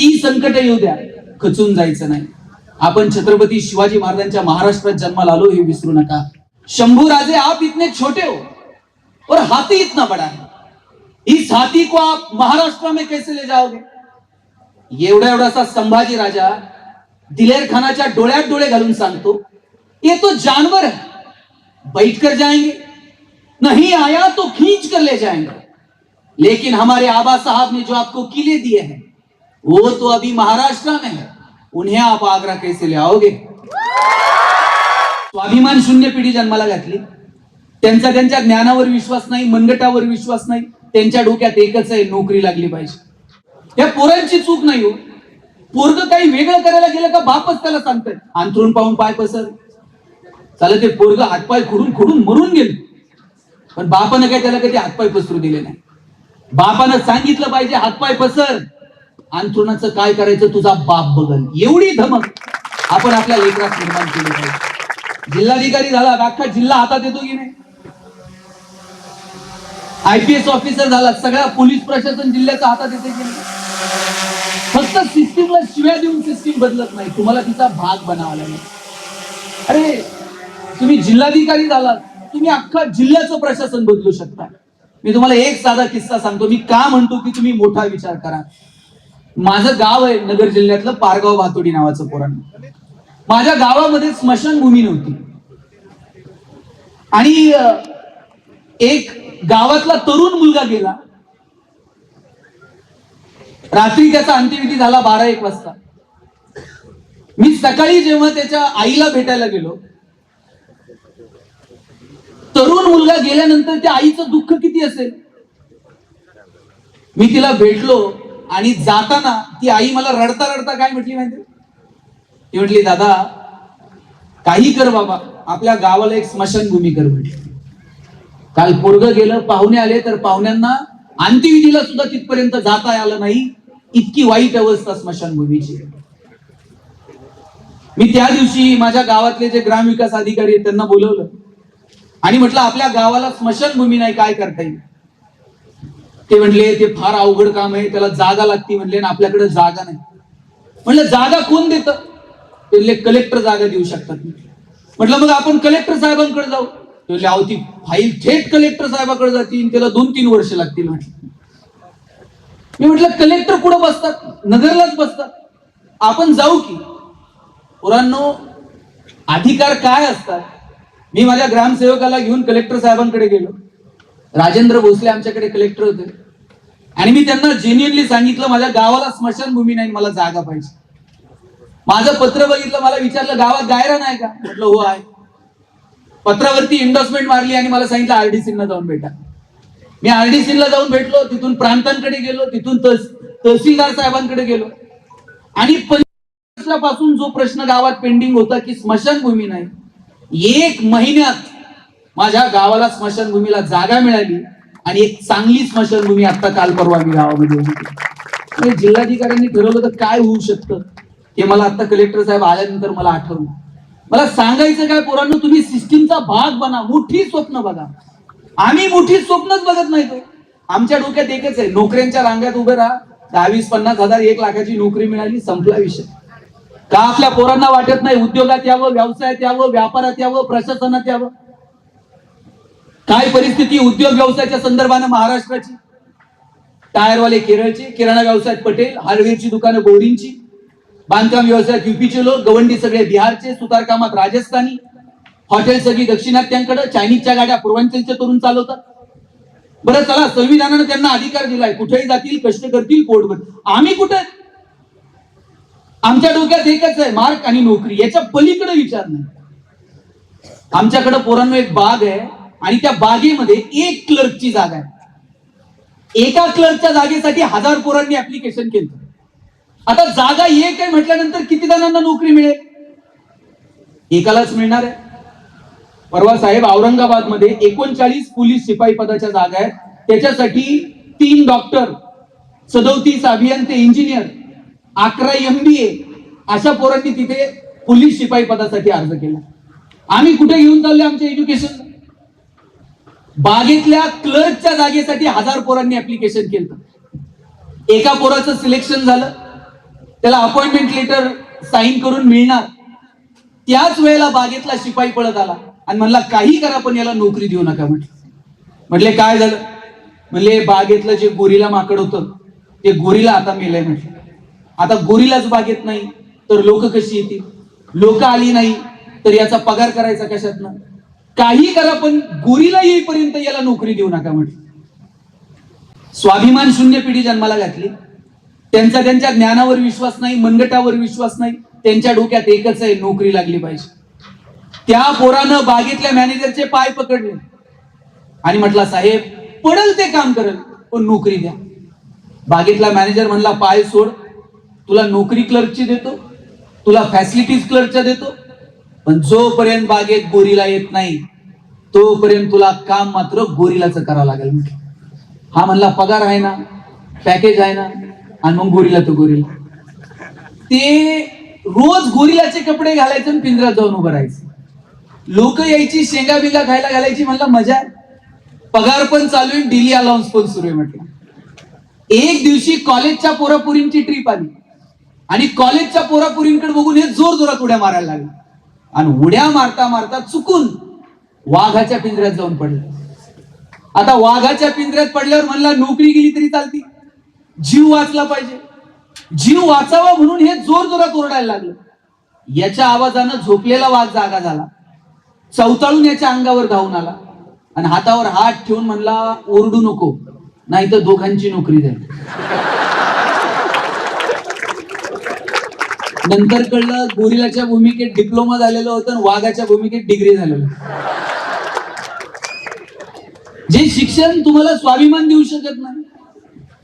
किती संकट येऊ द्या, खचून जायचं नाही. आपण छत्रपती शिवाजी महाराजांच्या महाराष्ट्रात जन्माला आलो हे विसरू नका. शंभू राजे आप इतने छोटे हो और हाथी इतना बड़ा है, इस हाथी को आप महाराष्ट्र में कैसे ले जाओगे? एवढा एवढासा संभाजी राजा दिलेर खानाच्या डोळ्यात डोळे घालून सांगतो, ये तो जानवर है, बैठ कर जाएंगे, नहीं आया तो खींच कर ले जाएंगे, लेकिन हमारे आबा साहब ने जो आपको किले दिए हैं वो तो अभी महाराष्ट्र में है, उन्हें आप आगरा कैसे ले आओगे? स्वाभिमान शून्य पिढी जन्माला घातली. त्यांच्या ज्ञानावर विश्वास नाही, मनगटावर विश्वास नाही. त्यांच्या डोक्यात एकच आहे, नोकरी लागली पाहिजे. या पोरांची चूक नाही हो. पोरग काही वेगळं करायला गेलं का बापच त्याला सांगतोय अंथरूण पाहून पाय पसर. चालत ते पोरग हातपाय खुडून खुडून मरून गेले, पण बापानं काय त्याला कधी हातपाय पसरू दिले नाही. बापानं सांगितलं पाहिजे हातपाय पसर, अंथरुणाचं काय करायचं तुझा बाप बघल. एवढी धमक आपण आपल्या लेकरात निर्माण केली पाहिजे. जिल्हाधिकारी झाला, अख्खा जिल्हा हातात येतो की नाही. IPS ऑफिसर झाला, सगळा पोलीस प्रशासन जिल्ह्याच्या हातात येते की नाही. फक्त सिस्टीमला शिव्या देऊन सिस्टीम बदलत नाही, तुम्हाला तिचा भाग बनावा लागेल. अरे तुम्ही जिल्हाधिकारी झालात, तुम्ही अख्खा जिल्ह्याचं प्रशासन बदलू शकता. मी तुम्हाला एक साधा किस्सा सांगतो. मी का म्हणतो की तुम्ही मोठा विचार करा. माझं गाव आहे नगर जिल्ह्यातलं पारगाव भातोडी नावाचं. पोरांना माझ्या गावामध्ये स्मशानभूमी नव्हती आणि एक गावातला तरुण मुलगा गेला. रात्री त्याचा अंत्यविधी झाला 12-1 वाजता. मी सकाळी जेव्हा त्याच्या आईला भेटायला गेलो, तरुण मुलगा गेल्यानंतर त्या आईचं दुःख किती असेल. मी तिला भेटलो आणि जाताना ती आई मला रडता रडता काय म्हटली माहिती? ती म्हटली, दादा काही कर बाबा, आपल्या गावाला एक स्मशानभूमी कर म्हटली. काल पोरग गेलं, पाहुणे आले, तर पाहुण्यांना अंत्यविधीला सुद्धा तिथपर्यंत जाता आलं नाही. इतकी वाईट अवस्था स्मशानभूमीची. मी त्या दिवशी माझ्या गावातले जे ग्रामविकास अधिकारी आहेत त्यांना बोलवलं आणि म्हटलं आपल्या गावाला स्मशानभूमी नाही, काय करता येईल? ते म्हणले ते फार अवघड काम आहे, त्याला जागा लागती म्हणले, आणि आपल्याकडे जागा नाही. म्हटलं जागा कोण देतं? ते म्हणले कलेक्टर जागा देऊ शकतात. म्हटलं मग आपण कलेक्टर साहेबांकडे जाऊ. ते म्हणले अहो ती फाईल थेट कलेक्टर साहेबांकडे जातील, त्याला 2-3 वर्ष लागतील. मी म्हटलं कलेक्टर कुठं बसतात? नगरलाच बसतात. आपण जाऊ की? पोरांनो, अधिकार काय असतात? मी माझ्या ग्रामसेवकाला घेऊन कलेक्टर साहेबांकडे गेलो. राजेंद्र भोसले आमच्याकडे कलेक्टर होते आणि मी त्यांना जेन्युइनली सांगितलं माझ्या गावाला स्मशानभूमी नाही, मला जागा पाहिजे. माझं पत्र बघितलं, मला विचारलं गावात गायरा नाही का? म्हटलं हो आहे. पत्रावरती एंडोर्समेंट मारली आणि मला सांगितलं RDC ला जाऊन भेटा. मी RDC ला जाऊन भेटलो, तिथून प्रांतांकडे गेलो, तिथून तहसीलदार साहेबांकडे गेलो आणि 5 वर्षापासून जो प्रश्न गावात पेंडिंग होता की स्मशानभूमी नाही, 1 महिन्यात माझ्या गावाला स्मशानभूमीला जागा मिळाली आणि एक चांगली स्मशानभूमी आता काल परवा मी गावामध्ये होती. जिल्हाधिकाऱ्यांनी ठरवलं तर काय होऊ शकतं हे मला आता कलेक्टर साहेब आल्यानंतर मला आठवलं. मला सांगायचं काय पोरांनो, तुम्ही सिस्टीमचा भाग बना, मोठी स्वप्न बघा. आम्ही मोठी स्वप्नच बघत नाही. तो आमच्या डोक्यात एकच आहे, नोकऱ्यांच्या रांगात उभे राहा, 10-20-50 हजार 1 लाखाची नोकरी मिळाली, संपला विषय. का आपल्या पोरांना वाटत नाही उद्योगात यावं, व्यवसायात यावं, व्यापारात यावं, प्रशासनात यावं? काय परिस्थिती उद्योग व्यवसायाच्या संदर्भाने महाराष्ट्राची? टायरवाले केरळचे, किराणा व्यवसायात पटेल, हार्डवेअरची दुकानं बोरींची, बांधकाम व्यवसायात UPचे लोक, गवंडी सगळे बिहारचे, सुतारकामात राजस्थानी, हॉटेल सगळी दक्षिणात्यांकडे, चायनीजच्या गाड्या पूर्वांचलचे तरुण चालवतात. बरं चला, संविधानाने त्यांना अधिकार दिलाय, कुठेही जातील, कष्ट करतील, पोटभर. आम्ही कुठे? आमच्या डोक्यात एकच आहे, मार्क आणि नोकरी. याच्या पलीकडे विचार नाही. आमच्याकडे पोरांनो एक बाग आहे आणि त्या बागेमध्ये 1 क्लर्कची जागा आहे. एका क्लर्कच्या जागेसाठी 1000 पोरांनी ऍप्लिकेशन केलं. आता जागा 1 आहे म्हटल्यानंतर किती जणांना नोकरी मिळेल? एकालाच मिळणार आहे. परवा साहेब औरंगाबाद मध्ये 39 पोलीस शिपाई पदाच्या जागा आहेत. त्याच्यासाठी 3 डॉक्टर, 37 अभियंते, इंजिनियर, 11 MBA अशा पोरांनी तिथे पोलीस शिपाई पदासाठी अर्ज केला. आम्ही कुठे घेऊन चाललोय आमच्या एज्युकेशन? बागेतल्या क्लर्कच्या जागेसाठी 1000 पोरांनी ऍप्लिकेशन केलं. एका पोराचं सिलेक्शन झालं, त्याला अपॉइंटमेंट लेटर साईन करून मिळणार. त्याच वेळेला बागेतला शिपाई पळत आला आणि म्हणला काही करा पण याला नोकरी देऊ नका. म्हटले काय झालं? म्हणले बागेतलं जे गोरीला माकड होतं ते गोरीला आता मेलंय. म्हटलं आता गोरीलाच बागेत नाही तर लोक कशी येतील? लोक आली नाही तर याचा पगार करायचा कशातनं? काही करा पण गोरीला येईपर्यंत याला नोकरी देऊ नका. म्हटलं स्वाभिमान शून्य पिढी जन्माला घातली. त्यांचा त्यांच्या ज्ञानावर विश्वास नाही, मनगटावर विश्वास नाही. त्यांच्या डोक्यात एकच आहे, नोकरी लागली पाहिजे. त्या पोरानं बागेतल्या मॅनेजरचे पाय पकडले आणि म्हटला साहेब पडल ते काम करेल पण नोकरी द्या. बागेतला मॅनेजर म्हणला पाय सोड, तुला नोकरी क्लर्कची देतो, तुला फॅसिलिटीज क्लर्कच्या देतो, पण जोपर्यंत बागेत गोरीला येत नाही तोपर्यंत तुला काम मात्र गोरीलाच करावं लागेल. म्हटलं हा म्हणला पगार आहे ना, पॅकेज आहे ना, आणि मग गोरीला तो गोरीला. ते रोज गोरीलाचे कपडे घालायचे आणि पिंजऱ्यात जाऊन उभं राहायचं. लोक यायची, शेंगा बिंगा खायला घालायची. म्हणला मजा, पगार पण चालू आहे, डेली अलाउन्स पण सुरू आहे. म्हटलं एक दिवशी कॉलेजच्या पोरापुरींची ट्रिप आली आणि कॉलेजच्या पोरापुरींकडे बघून हे जोर जोरात उड्या मारायला लागले आणि उड्या मारता मारता चुकून वाघाच्या पिंजऱ्यात जाऊन पडले. आता वाघाच्या पिंजऱ्यात पडल्यावर म्हणला नोकरी गेली तरी चालती, जीव वाचला पाहिजे. जीव वाचावा म्हणून हे जोर जोरात ओरडायला लागलं. याच्या आवाजानं झोपलेला वाघ जागा झाला, चवताळून याच्या अंगावर धावून आला आणि हातावर हात ठेवून म्हणला ओरडू नको नाही तर दोघांची नोकरी द्या. नंतर कळलं गोरिलाच्या भूमिकेत डिप्लोमा झालेलं होतं आणि वाघाच्या भूमिकेत डिग्री झालेलं. जे शिक्षण तुम्हाला स्वाभिमान देऊ शकत नाही,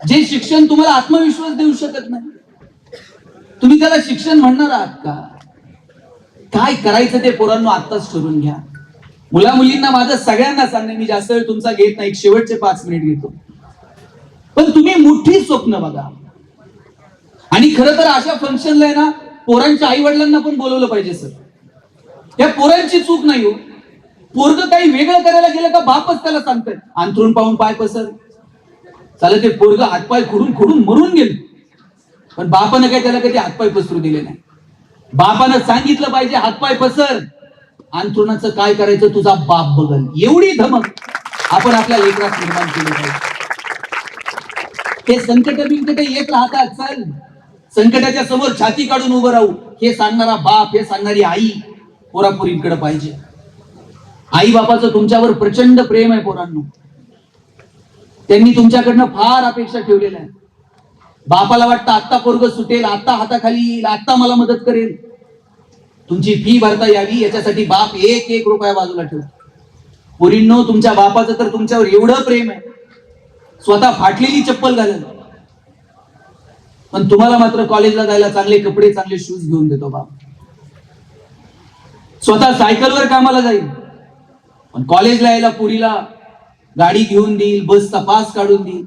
जे शिक्षण तुम्हाला आत्मविश्वास देऊ शकत नाही, तुम्ही त्याला शिक्षण म्हणणार आहात का? काय करायचं ते पोरांनो आत्ताच ठरवून घ्या. मुला मुलींना माझं सगळ्यांना सांगणे, मी जास्त वेळ तुमचा घेत नाही, शेवटचे 5 मिनिट घेतो. पण तुम्ही मोठी स्वप्न बघा. आणि खरं तर अशा फंक्शनला आहे ना पोरांच्या आई वडिलांना पण बोलवलं पाहिजे. सर या पोरांची चूक नाही हो. पोरग काही वेगळं करायला गेलं का बापच त्याला सांगतोय अंथरून पाहून पाय पसर. चालेल ते पोरग हातपाय खुडून खुडून मरून गेले पण बापानं काय त्याला कधी हातपाय पसरू दिले नाही. बापानं सांगितलं पाहिजे हातपाय पसर, अंथरुणाचं काय करायचं तुझा बाप बघल. एवढी धमक आपण आपल्या लेकरात निर्माण केली पाहिजे. हे संकट बिंकट येत राहतात, चल संकटाच्या समोर छाती काढून उभं राहू हे सांगणारा बाप, हे सांगणारी आई पोरापोरींकडे पाहिजे. आई बापाचं तुमच्यावर प्रचंड प्रेम आहे पोरांनो. त्यांनी तुमच्याकडनं फार अपेक्षा ठेवलेल्या आहे. बापाला वाटतं आत्ता पोरग सुटेल, आत्ता हाताखाली येईल, आत्ता मला मदत करेल. तुमची फी भरता यावी याच्यासाठी बाप एक एक रुपया बाजूला ठेवतो. पोरींनो तुमच्या बापाचं तर तुमच्यावर एवढं प्रेम आहे, स्वतः फाटलेली चप्पल घालेल पण तुम्हाला मात्र कॉलेजला जायला चांगले कपडे, चांगले शूज घेऊन देतो बाप. स्वतः सायकलवर कामाला जाईल पण कॉलेजला यायला पुरीला गाडी घेऊन देईल, बसचा पास काढून देईल.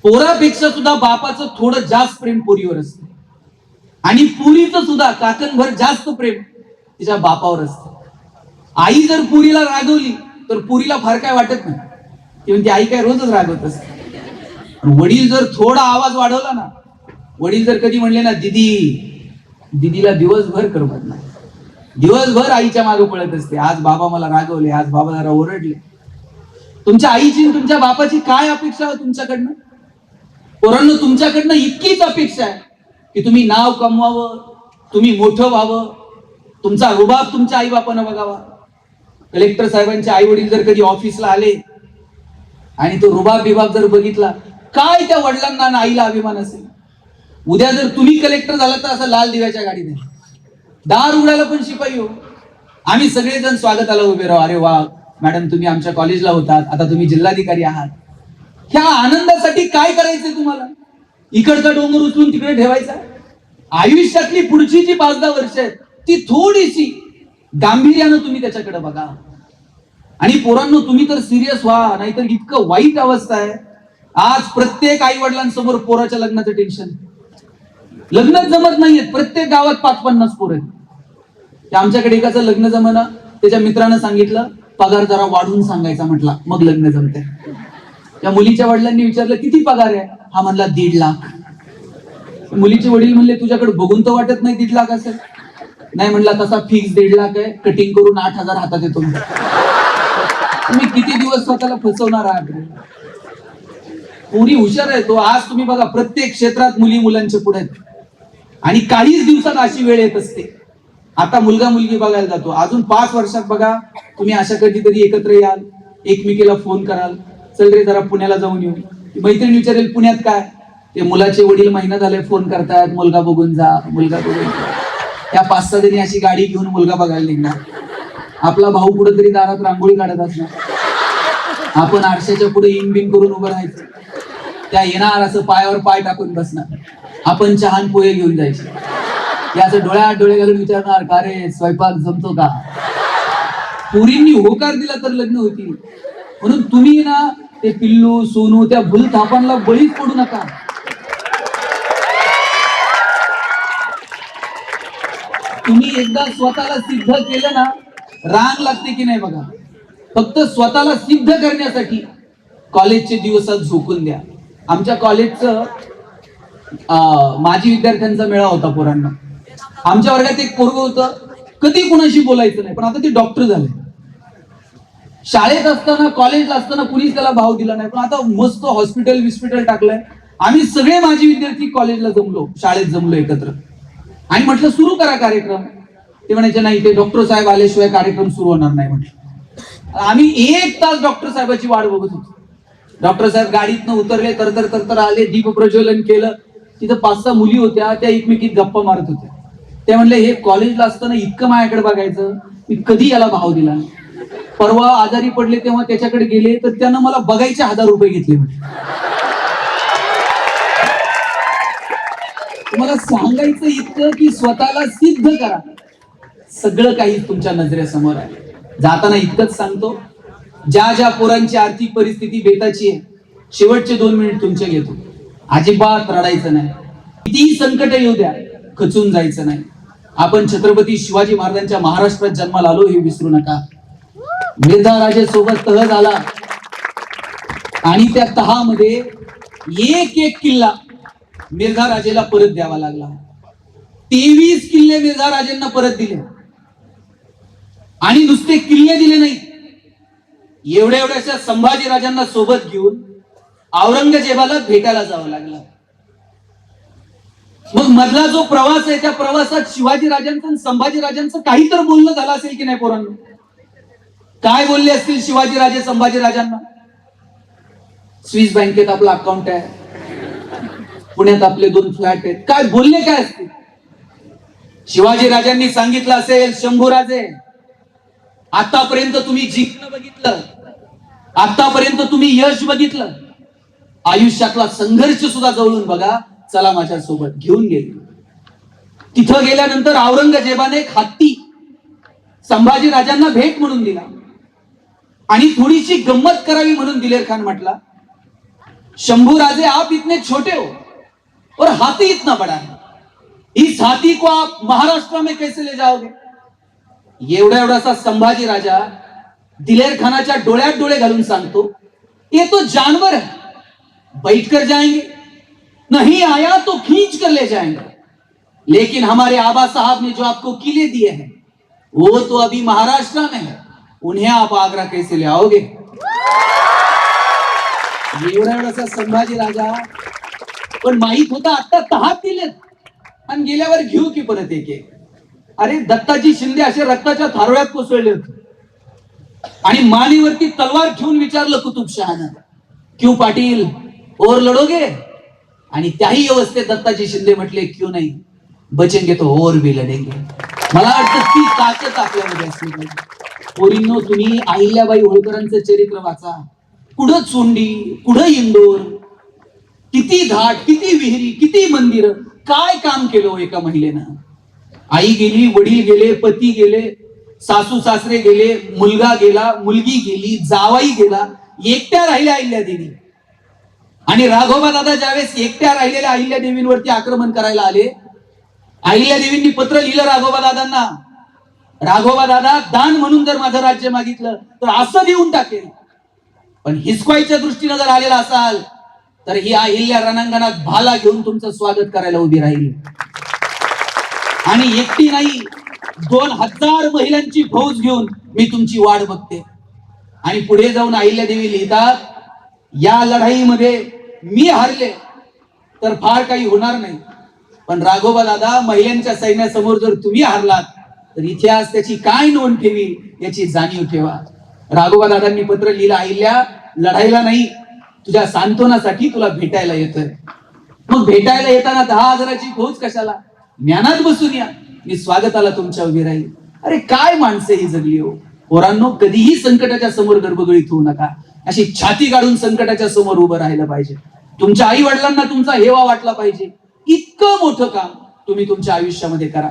पोरापेक्षा सुद्धा बापाचं थोडं जास्त प्रेम पुरीवर असतं आणि पुरीचं सुद्धा काकणभर जास्त प्रेम तिच्या बापावर असतं. आई जर पुरीला रागवली तर पुरीला फार काय वाटत नाही, ती म्हणते आई काय रोजच रागवत असते. वडील जर थोडा आवाज वाढवला ना, वडील जर कधी म्हणले ना दीदी, दीदीला दिवसभर करमत नाही, दिवसभर आईच्या मागे पळत असते. आज बाबा मला रागवले, आज बाबा जरा ओरडले. तुमच्या आईची तुमच्या बापाची काय अपेक्षा आहे तुमच्याकडनं? पोरांनो तुमच्याकडनं इतकीच अपेक्षा आहे की तुम्ही नाव कमवावं, तुम्ही मोठं व्हावं, तुमचा रुबाब तुमच्या आई बापानं बघावा. कलेक्टर साहेबांचे आई वडील जर कधी ऑफिसला आले आणि तो रुबाब बिबाब जर बघितला, काय त्या वडिलांना आणि आईला अभिमान असेल. उद्या जर तुम्ही कलेक्टर झाला तर असं लाल दिव्याच्या गाडीत आहे, दार उघडायला पण शिपाई हो. आम्ही सगळेजण स्वागताला उभे राहू, अरे वा मॅडम तुम्ही आमच्या कॉलेजला होतात, आता तुम्ही जिल्हाधिकारी आहात. ह्या आनंदासाठी काय करायचंय तुम्हाला? इकडचा डोंगर उचलून तिकडे ठेवायचा? आयुष्यातली पुढची जी 5-10 वर्ष आहेत ती थोडीशी गांभीर्यानं तुम्ही त्याच्याकडे बघा. आणि पोरांनो तुम्ही तर सिरियस व्हा, नाहीतर इतकं वाईट अवस्था आहे. आज प्रत्येक आई वडिलांसमोर पोराच्या लग्नाचं टेन्शन. लग्नच जमत नाहीये, प्रत्येक गावात 5-50 पोरं आहेत. आमच्याकडे एकाचं लग्न जमना, त्याच्या मित्रानं सांगितलं पगार जरा वाढवून सांगायचा, म्हटला मग लग्न जमते. त्या मुलीच्या वडिलांनी विचारलं किती पगार आहे? हा म्हणला 1.5 लाख. मुलीचे वडील म्हणले तुझ्याकडे बघून तर वाटत नाही 1.5 लाख असेल. नाही म्हणला तसा फिक्स 1.5 लाख आहे, कटिंग करून 8,000 हातात येतो. तुम्ही किती दिवस स्वतःला फसवणार आहात. पुरी हुशार आहे तो. आज तुम्ही बघा प्रत्येक क्षेत्रात मुली मुलांच्या पुढे आहेत. आणि काहीच दिवसात अशी वेळ येत असते. आता मुलगा मुलगी बघायला जातो, अजून 5 वर्षात बघा तुम्ही अशा कधीतरी एकत्र याल, एकमेकीला फोन कराल, चल रे जरा पुण्याला जाऊन येऊ. मैत्रीण विचारेल पुण्यात काय, ते मुलाचे वडील महिना झाले फोन करतायत, मुलगा बघून जा, मुलगा बघून जा. त्या 5-6 जणी अशी गाडी घेऊन मुलगा बघायला निघणार. आपला भाऊ कुठेतरी दारात रांगोळी काढत असणार, आपण आरशाच्या पुढे बिन करून उभं राहायचं. त्या येणार असं पायावर पाय टाकून बसणार, आपण चहान पोहे घेऊन जायचे. या असं डोळ्यात डोळे घालून विचारणार का रे स्वयंपाक जमतो का. पुरींनी होकार दिला तर लग्न होती. म्हणून तुम्ही ना ते पिल्लू सोनू त्या भूल थापांना बळीच पडू नका. तुम्ही एकदा स्वतःला सिद्ध केलं ना, रांग लागते की नाही बघा. फक्त स्वतःला सिद्ध करण्यासाठी कॉलेजचे दिवसात झोकून द्या. आमच्या कॉलेजचं माजी विद्यार्थ्यांचा मेळा होता पोरांना. आमच्या वर्गात एक पोरग होतं, कधी कुणाशी बोलायचं नाही, पण आता ते डॉक्टर झाले. शाळेत असताना कॉलेजला असताना कुणीच त्याला भाव दिला नाही, पण आता मस्त हॉस्पिटल टाकलंय. आम्ही सगळे माजी विद्यार्थी कॉलेजला जमलो, शाळेत जमलो एकत्र, आणि म्हटलं सुरू करा कार्यक्रम. ते म्हणायचे नाही, ते डॉक्टर साहेब आल्याशिवाय कार्यक्रम सुरू होणार नाही म्हटलं. आम्ही 1 तास डॉक्टर साहेबाची वाट बघत होतो. डॉक्टर साहेब गाडीतनं उतरले, तर आले, दीप प्रज्वलन केलं. तिथं 5-6 मुली होत्या, त्या एकमेकीत गप्पा मारत होत्या. ते म्हणले हे कॉलेजला असताना इतकं माझ्याकडे बघायचं, मी कधी याला भाव दिला. परवा आजारी पडले तेव्हा त्याच्याकडे गेले तर त्यानं मला बघायचे 1000 रुपये घेतले. तुम्हाला सांगायचं इतकं की स्वतःला सिद्ध करा. सगळं काही तुमच्या नजरेसमोर आहे. जाताना इतकंच सांगतो, ज्या ज्या पोरांची आर्थिक परिस्थिती बेताची आहे, शेवटचे 2 मिनिट तुमचे घेतो. अजिबात रडायचं नाही. कितीही संकट येऊ द्या, खचून जायचं नाही. आपण छत्रपती शिवाजी महाराजांच्या महाराष्ट्रात जन्माला आलो हे विसरू नका. मिर्झा राजे सोबत तह झाला आणि त्या तहामध्ये एक किल्ला मिर्झा राजेला परत द्यावा लागला. 23 किल्ले मिर्झा राजेंना परत दिले. आणि नुसते किल्ले दिले नाही, एवढ्याशा संभाजी राजांना सोबत घेऊन औरंगजेबाला भेटायला जावं लागलं. मग मधला जो प्रवास आहे, त्या प्रवासात शिवाजी राजांचं आणि संभाजी राजांचं काही तर बोलणं झालं असेल की नाही पोरांनो. काय बोलले असतील शिवाजी राजे संभाजी राजांना. स्विस बँकेत आपलं अकाउंट आहे, पुण्यात आपले 2 फ्लॅट आहेत. काय बोलले काय असतील. शिवाजी राजांनी सांगितलं असेल, शंभूराजे आतापर्यंत तुम्ही जिंकणं बघितलं, आतापर्यंत तुम्ही यश बघितलं, आयुष्यातला संघर्ष सुद्धा जवळून बघा, चला माझ्या सोबत. घेऊन गेले. तिथं गेल्यानंतर औरंगजेबाने एक हत्ती संभाजी राजांना भेट म्हणून दिला. आणि थोडीशी गंमत करावी म्हणून दिलेर खान म्हटला, शंभू राजे आप इतने छोटे हो और हाथी इतना बड़ा है, इस हाथी को आप महाराष्ट्र में कैसे ले जाओगे. एवढासा संभाजी राजा दिलेर खानाच्या डोळ्यात डोळे घालून सांगतो, ये तो जानवर है, बैठ कर जाएंगे, नहीं आया तो खींच कर ले जाएंगे, लेकिन हमारे आबा साहब ने जो आपको किले दिए हैं वो तो अभी महाराष्ट्र में है, उन्हें आप आगरा कैसे ले आओगे. एवढासा संभाजी राजा, पण माहित होता आता 10 दिलेत आणि गेल्यावर घेऊ की परत एक. अरे दत्ताजी शिंदे असे रक्ताच्या थारोळ्यात कोसळले होते आणि मानेवरती तलवार ठेवून विचारलं कुतुबशहानं, क्यों पाटील और लढोगे. आणि त्याही अवस्थेत दत्ताजी शिंदे म्हटले, क्यों नाही, बचेंगे तो और भी लढेंगे. मला वाटतं ती ताकद आपल्यामध्ये असली पाहिजे. पोरींनो, तुम्ही अहिल्याबाई होळकरांचं चरित्र वाचा. कुठं चोंडी, कुठं इंदोर, किती घाट, किती विहिरी, किती मंदिर, काय काम केलं एका महिलेनं. आई गेली, वडील गेले, पती गेले, सासू सासरे गेले, मुलगा गेला, मुलगी गेली, जावाई गेला, एकट्या राहिल्या अहिल्यादेवी. आणि राघोबा दादा ज्यावेळेस एकट्या राहिलेल्या अहिल्यादेवींवरती आक्रमण करायला आले, अहिल्यादेवींनी पत्र लिहिलं राघोबा दादांना, राघोबा दादा दान म्हणून जर माझं राज्य मागितलं तर असं देऊन टाकेल, पण हिसकायच्या दृष्टीने जर आलेला असाल तर ही अहिल्या रणांगणात भाला घेऊन तुमचं स्वागत करायला उभी राहील. आणि एकटी नाही, 2000 महिलांची फौज घेऊन मी तुमची वाट बघते. आणि पुढे जाऊन अहिल्यादेवी लिहितात, या लढाईमध्ये मी हारले तर फार काही होणार नाही, पण राघोबा दादा महिलांच्या सैन्यासमोर जर तुम्ही हारलात तर इतिहास त्याची काय नोंद ठेवी याची जाणीव ठेवा. राघोबा दादांनी पत्र लिहिलं, अहिल्या लढाईला नाही, तुझ्या सांत्वनासाठी तुला भेटायला येतोय. मग भेटायला येताना 10,000ची फौज कशाला, ज्ञानात बसून या, मी स्वागताला तुमच्या उभी राहील. अरे काय माणसे ही जगली हो. पोरांनो, कधीही संकटाच्या समोर गर्भगळीत होऊ नका. अशी छाती काढून संकटाच्या समोर उभं राहिलं पाहिजे. तुमच्या आई वडिलांना तुमचा हेवा वाटला पाहिजे. इतकं मोठं काम तुम्ही तुमच्या आयुष्यामध्ये करा.